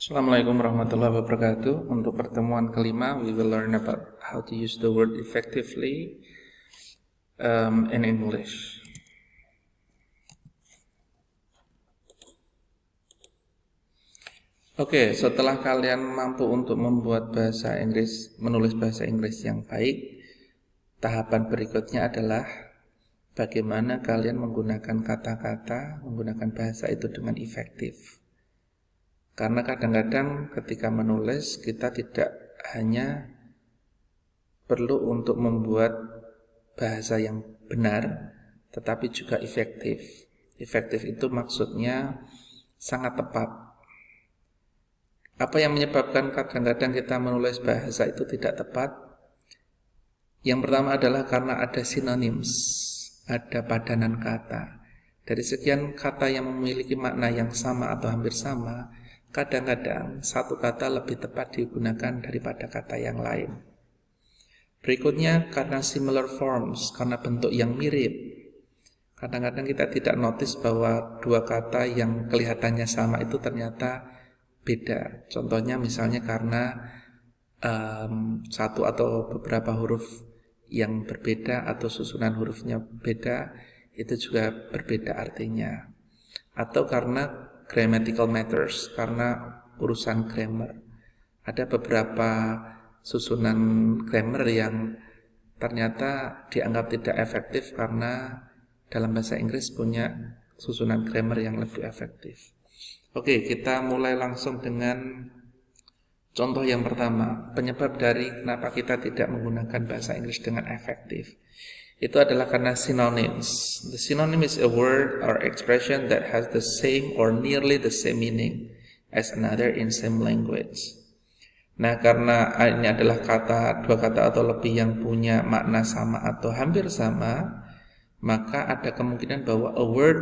Assalamualaikum warahmatullahi wabarakatuh. Untuk pertemuan kelima, we will learn about how to use the word effectively in English. Oke, setelah kalian mampu untuk membuat menulis bahasa Inggris yang baik, tahapan berikutnya adalah bagaimana kalian menggunakan kata-kata, menggunakan bahasa itu dengan efektif. Karena kadang-kadang ketika menulis kita tidak hanya perlu untuk membuat bahasa yang benar, tetapi juga efektif. Efektif itu maksudnya sangat tepat. Apa yang menyebabkan kadang-kadang kita menulis bahasa itu tidak tepat? Yang pertama adalah karena ada synonyms, ada padanan kata. Dari sekian kata yang memiliki makna yang sama atau hampir sama, kadang-kadang satu kata lebih tepat digunakan daripada kata yang lain. Berikutnya karena similar forms, karena bentuk yang mirip. Kadang-kadang kita tidak notice bahwa dua kata yang kelihatannya sama itu ternyata beda. Contohnya misalnya karena satu atau beberapa huruf yang berbeda atau susunan hurufnya beda, itu juga berbeda artinya. Atau karena grammatical matters, karena urusan grammar. Ada beberapa susunan grammar yang ternyata dianggap tidak efektif karena dalam bahasa Inggris punya susunan grammar yang lebih efektif. Oke, kita mulai langsung dengan contoh yang pertama. Penyebab dari kenapa kita tidak menggunakan bahasa Inggris dengan efektif itu adalah karena synonyms. The synonym is a word or expression that has the same or nearly the same meaning as another in same language. Nah, karena ini adalah dua kata atau lebih yang punya makna sama atau hampir sama, maka ada kemungkinan bahwa a word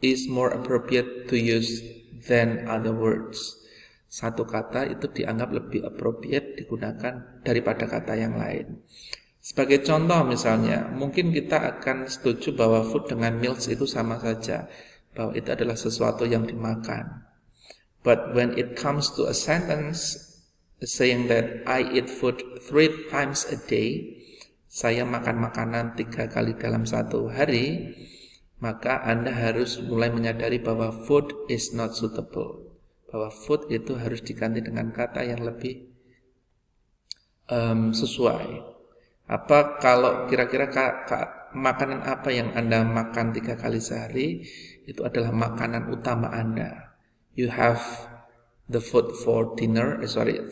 is more appropriate to use than other words. Satu kata itu dianggap lebih appropriate digunakan daripada kata yang lain. Sebagai contoh misalnya, mungkin kita akan setuju bahwa food dengan meals itu sama saja, bahwa itu adalah sesuatu yang dimakan. But when it comes to a sentence saying that I eat food 3 times a day, saya makan makanan 3 kali dalam satu hari, maka Anda harus mulai menyadari bahwa food is not suitable, bahwa food itu harus diganti dengan kata yang lebih sesuai. Apa kalau kira-kira makanan apa yang Anda makan 3 kali sehari? Itu adalah makanan utama Anda. You have the food for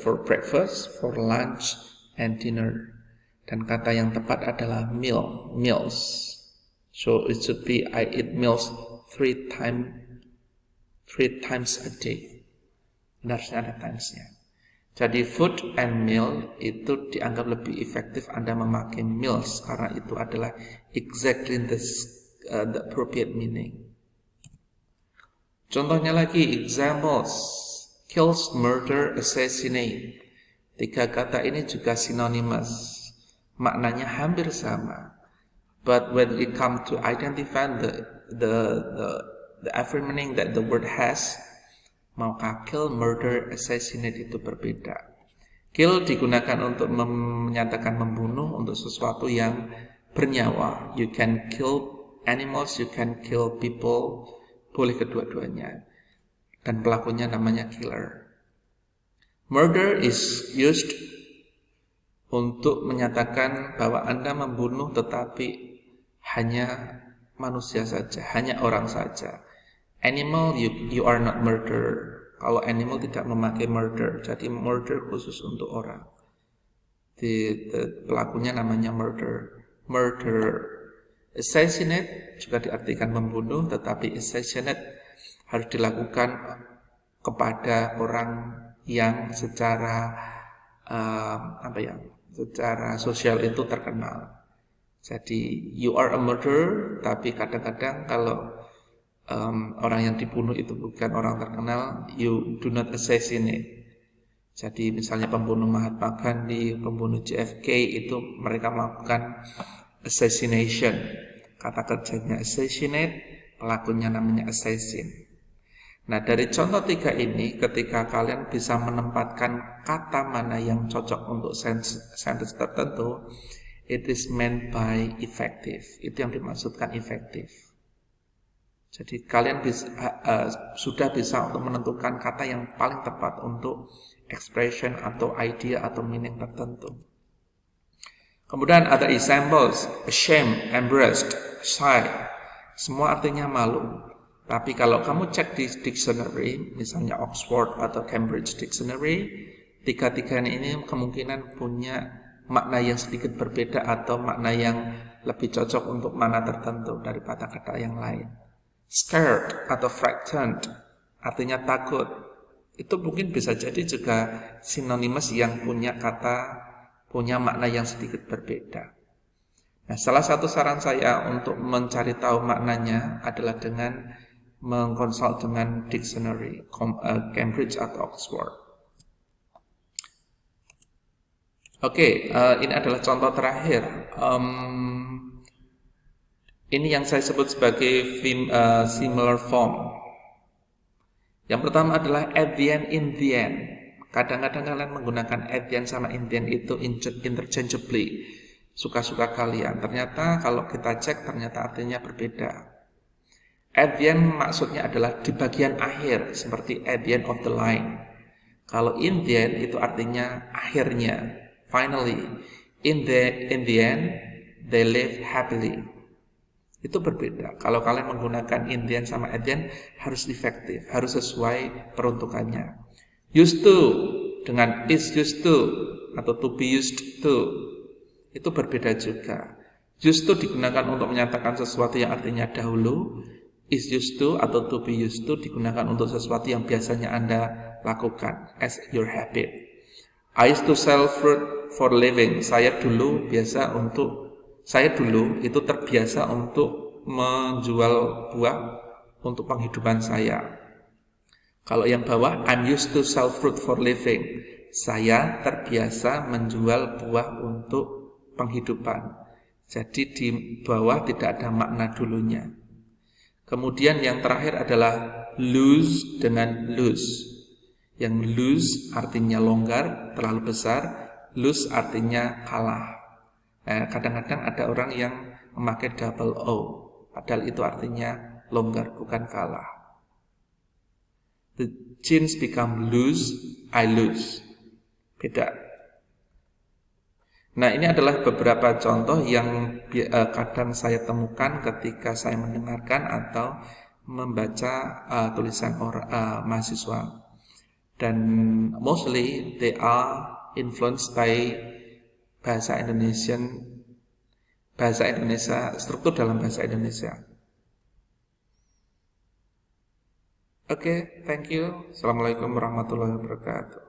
for breakfast, for lunch, and dinner. Dan kata yang tepat adalah meals. So it should be I eat meals 3 times a day. Harusnya ada times-nya. Jadi food and meal itu dianggap lebih efektif Anda memakai meals karena itu adalah exactly the appropriate meaning. Contohnya lagi, examples: kills, murder, assassinate. 3 kata ini juga synonymous, maknanya hampir sama. But when it comes to identifying the every meaning that the word has, maka kill, murder, assassinate itu berbeda. Kill digunakan untuk menyatakan membunuh untuk sesuatu yang bernyawa. You can kill animals, you can kill people, boleh kedua-duanya. Dan pelakunya namanya killer. Murder is used untuk menyatakan bahwa Anda membunuh tetapi hanya manusia saja, hanya orang saja. Animal, you are not murder. Kalau animal tidak memakai murder, jadi murder khusus untuk orang. Pelakunya namanya murder. Assassinate juga diartikan membunuh, tetapi assassinate harus dilakukan kepada orang yang secara secara sosial itu terkenal. Jadi you are a murderer, tapi kadang-kadang kalau orang yang dibunuh itu bukan orang terkenal, you do not assassinate. Jadi misalnya pembunuh Mahatma Gandhi, pembunuh JFK, itu mereka melakukan assassination. Kata kerjanya assassinate, pelakunya namanya assassin. Nah, dari contoh 3 ini, ketika kalian bisa menempatkan kata mana yang cocok untuk sentence tertentu, it is meant by effective. Itu yang dimaksudkan efektif. Jadi kalian sudah bisa untuk menentukan kata yang paling tepat untuk expression atau idea atau meaning tertentu. Kemudian other examples, ashamed, embarrassed, shy, semua artinya malu. Tapi kalau kamu cek di dictionary, misalnya Oxford atau Cambridge Dictionary, tiga-tiga ini kemungkinan punya makna yang sedikit berbeda atau makna yang lebih cocok untuk mana tertentu daripada kata yang lain. Scared atau frightened artinya takut. Itu mungkin bisa jadi juga sinonimus yang punya makna yang sedikit berbeda. Nah, salah satu saran saya untuk mencari tahu maknanya adalah dengan mengkonsult dengan dictionary Cambridge atau Oxford. Oke, ini adalah contoh terakhir. Ini yang saya sebut sebagai similar form. Yang pertama adalah at the end, in the end. Kadang-kadang kalian menggunakan at the end sama in the end itu interchangeably. Suka-suka kalian. Ternyata kalau kita cek ternyata artinya berbeda. At the end maksudnya adalah di bagian akhir, seperti at the end of the line. Kalau in the end itu artinya akhirnya, finally. In the end, they live happily. Itu berbeda. Kalau kalian menggunakan in the end sama at the end harus efektif, harus sesuai peruntukannya. Used to dengan is used to atau to be used to itu berbeda juga. Used to digunakan untuk menyatakan sesuatu yang artinya dahulu. Is used to atau to be used to digunakan untuk sesuatu yang biasanya Anda lakukan as your habit. I used to sell fruit for living. Saya dulu itu terbiasa untuk menjual buah untuk penghidupan saya. Kalau yang bawah, I'm used to sell fruit for living. Saya terbiasa menjual buah untuk penghidupan. Jadi di bawah tidak ada makna dulunya. Kemudian yang terakhir adalah loose dengan loose. Yang loose artinya longgar, terlalu besar. Loose artinya kalah. Kadang-kadang ada orang yang memakai double O, padahal itu artinya longgar, bukan kalah. The jeans become loose, I lose. Beda. Nah, ini adalah beberapa contoh yang kadang saya temukan ketika saya mendengarkan atau membaca tulisan mahasiswa. Dan mostly they are influenced by bahasa Indonesia, struktur dalam bahasa Indonesia. Oke, thank you. Assalamualaikum warahmatullahi wabarakatuh.